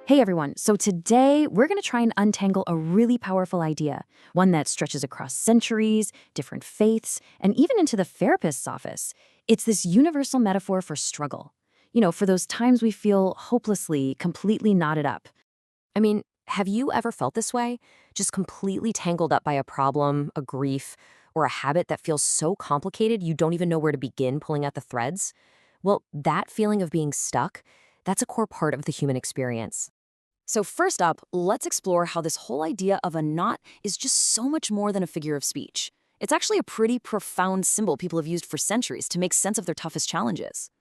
Hey everyone, so today we're going to try and untangle a really powerful idea, one that stretches across centuries, different faiths, and even into the therapist's office. It's this universal metaphor for struggle. For those times we feel hopelessly, completely knotted up. I mean, have you ever felt this way? Just completely tangled up by a problem, a grief, or a habit that feels so complicated you don't even know where to begin pulling at the threads? Well, that feeling of being stuck, that's a core part of the human experience. So first up, let's explore how this whole idea of a knot is just so much more than a figure of speech. It's actually a pretty profound symbol people have used for centuries to make sense of their toughest challenges.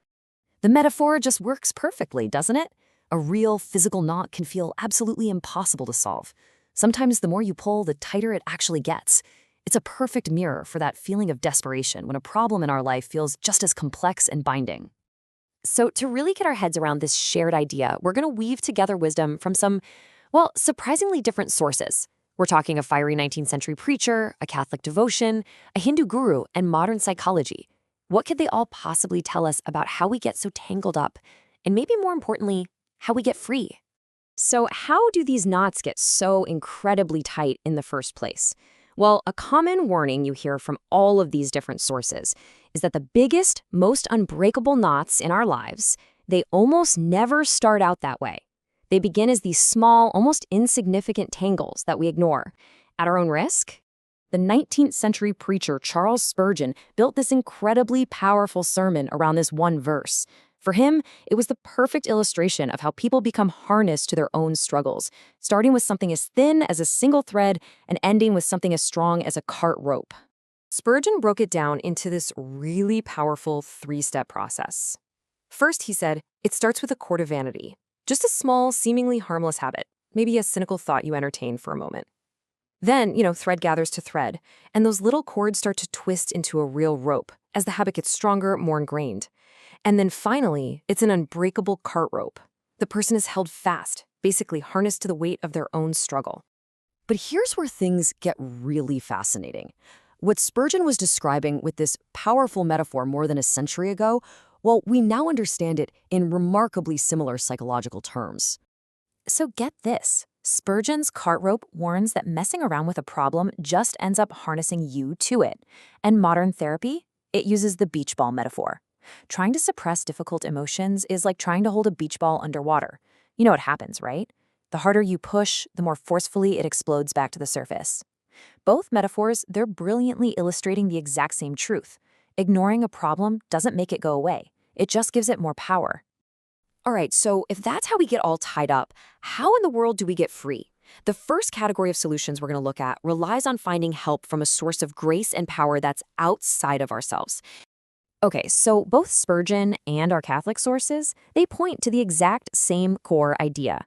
The metaphor just works perfectly, doesn't it? A real physical knot can feel absolutely impossible to solve. Sometimes the more you pull, the tighter it actually gets. It's a perfect mirror for that feeling of desperation when a problem in our life feels just as complex and binding. So to really get our heads around this shared idea, we're going to weave together wisdom from some, well, surprisingly different sources. We're talking a fiery 19th century preacher, a Catholic devotion, a Hindu guru, and modern psychology. What could they all possibly tell us about how we get so tangled up? And maybe more importantly, how we get free? So how do these knots get so incredibly tight in the first place? Well, a common warning you hear from all of these different sources is that the biggest, most unbreakable knots in our lives, they almost never start out that way. They begin as these small, almost insignificant tangles that we ignore at our own risk. The 19th century preacher Charles Spurgeon built this incredibly powerful sermon around this one verse. For him, it was the perfect illustration of how people become harnessed to their own struggles, starting with something as thin as a single thread and ending with something as strong as a cart rope. Spurgeon broke it down into this really powerful three-step process. First, he said, it starts with a cord of vanity, just a small, seemingly harmless habit, maybe a cynical thought you entertain for a moment. Then, thread gathers to thread, and those little cords start to twist into a real rope as the habit gets stronger, more ingrained. And then finally, it's an unbreakable cart rope. The person is held fast, basically harnessed to the weight of their own struggle. But here's where things get really fascinating. What Spurgeon was describing with this powerful metaphor more than a century ago, well, we now understand it in remarkably similar psychological terms. So get this. Spurgeon's cart rope warns that messing around with a problem just ends up harnessing you to it. And modern therapy, it uses the beach ball metaphor. Trying to suppress difficult emotions is like trying to hold a beach ball underwater. You know what happens, right? The harder you push, the more forcefully it explodes back to the surface. Both metaphors, they're brilliantly illustrating the exact same truth. Ignoring a problem doesn't make it go away. It just gives it more power. All right, so if that's how we get all tied up, how in the world do we get free? The first category of solutions we're going to look at relies on finding help from a source of grace and power that's outside of ourselves. Okay, so both Spurgeon and our Catholic sources, they point to the exact same core idea.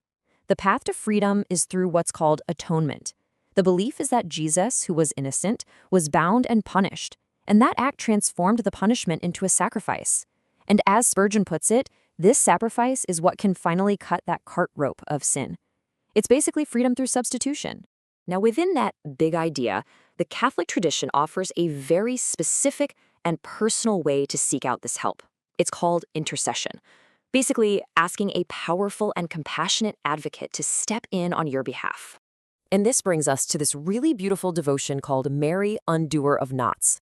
The path to freedom is through what's called atonement. The belief is that Jesus, who was innocent, was bound and punished, and that act transformed the punishment into a sacrifice. And as Spurgeon puts it, this sacrifice is what can finally cut that cart rope of sin. It's basically freedom through substitution. Now, within that big idea, the Catholic tradition offers a very specific and personal way to seek out this help. It's called intercession. Basically, asking a powerful and compassionate advocate to step in on your behalf. And this brings us to this really beautiful devotion called Mary, Undoer of Knots.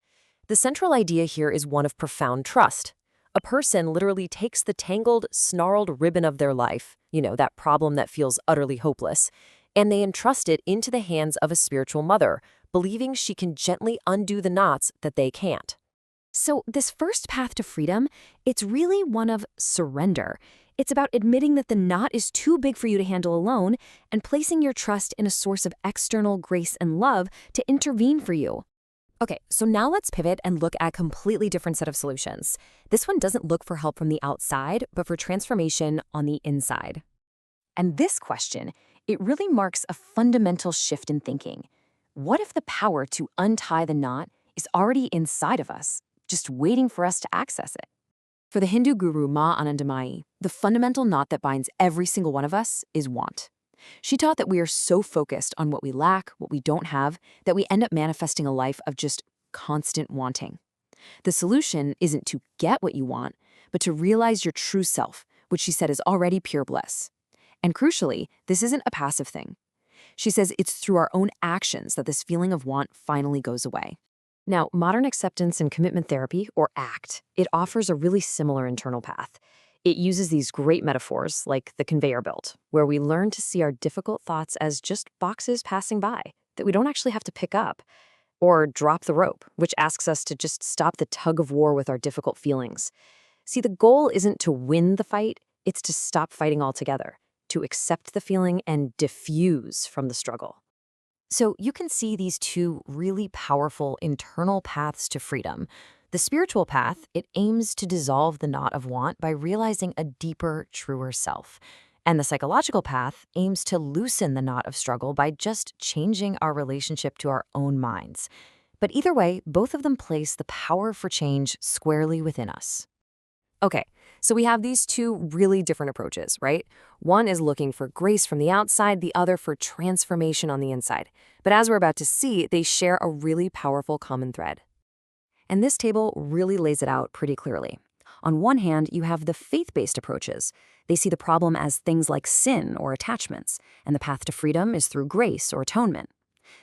The central idea here is one of profound trust. A person literally takes the tangled, snarled ribbon of their life, that problem that feels utterly hopeless, and they entrust it into the hands of a spiritual mother, believing she can gently undo the knots that they can't. So this first path to freedom, it's really one of surrender. It's about admitting that the knot is too big for you to handle alone and placing your trust in a source of external grace and love to intervene for you. Okay, so now let's pivot and look at a completely different set of solutions. This one doesn't look for help from the outside, but for transformation on the inside. And this question, it really marks a fundamental shift in thinking. What if the power to untie the knot is already inside of us, just waiting for us to access it? For the Hindu guru Ma Anandamayi, the fundamental knot that binds every single one of us is want. She taught that we are so focused on what we lack, what we don't have, that we end up manifesting a life of just constant wanting. The solution isn't to get what you want, but to realize your true self, which she said is already pure bliss. And crucially, this isn't a passive thing. She says it's through our own actions that this feeling of want finally goes away. Now, modern acceptance and commitment therapy, or ACT, it offers a really similar internal path. It uses these great metaphors like the conveyor belt, where we learn to see our difficult thoughts as just boxes passing by that we don't actually have to pick up, or drop the rope, which asks us to just stop the tug of war with our difficult feelings. See, the goal isn't to win the fight, it's to stop fighting altogether, to accept the feeling and diffuse from the struggle. So you can see these two really powerful internal paths to freedom. The spiritual path, it aims to dissolve the knot of want by realizing a deeper, truer self. And the psychological path aims to loosen the knot of struggle by just changing our relationship to our own minds. But either way, both of them place the power for change squarely within us. Okay, so we have these two really different approaches, right? One is looking for grace from the outside, the other for transformation on the inside. But as we're about to see, they share a really powerful common thread. And this table really lays it out pretty clearly. On one hand, you have the faith-based approaches. They see the problem as things like sin or attachments, and the path to freedom is through grace or atonement.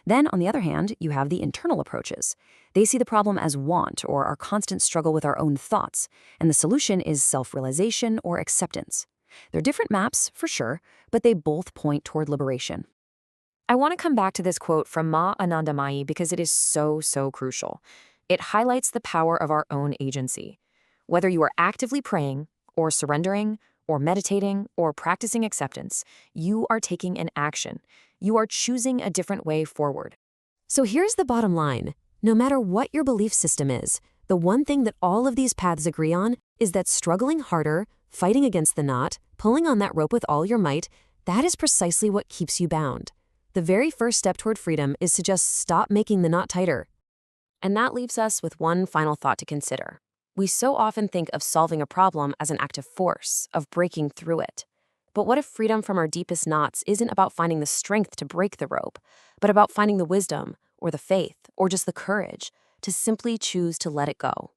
Then, on the other hand, you have the internal approaches. They see the problem as want or our constant struggle with our own thoughts, and the solution is self-realization or acceptance. They're different maps, for sure, but they both point toward liberation. I want to come back to this quote from Ma Anandamayi because it is so crucial. It highlights the power of our own agency. Whether you are actively praying, or surrendering, or meditating, or practicing acceptance, you are taking an action. You are choosing a different way forward. So here's the bottom line. No matter what your belief system is, the one thing that all of these paths agree on is that struggling harder, fighting against the knot, pulling on that rope with all your might, that is precisely what keeps you bound. The very first step toward freedom is to just stop making the knot tighter. And that leaves us with one final thought to consider. We so often think of solving a problem as an act of force, of breaking through it. But what if freedom from our deepest knots isn't about finding the strength to break the rope, but about finding the wisdom, or the faith, or just the courage to simply choose to let it go?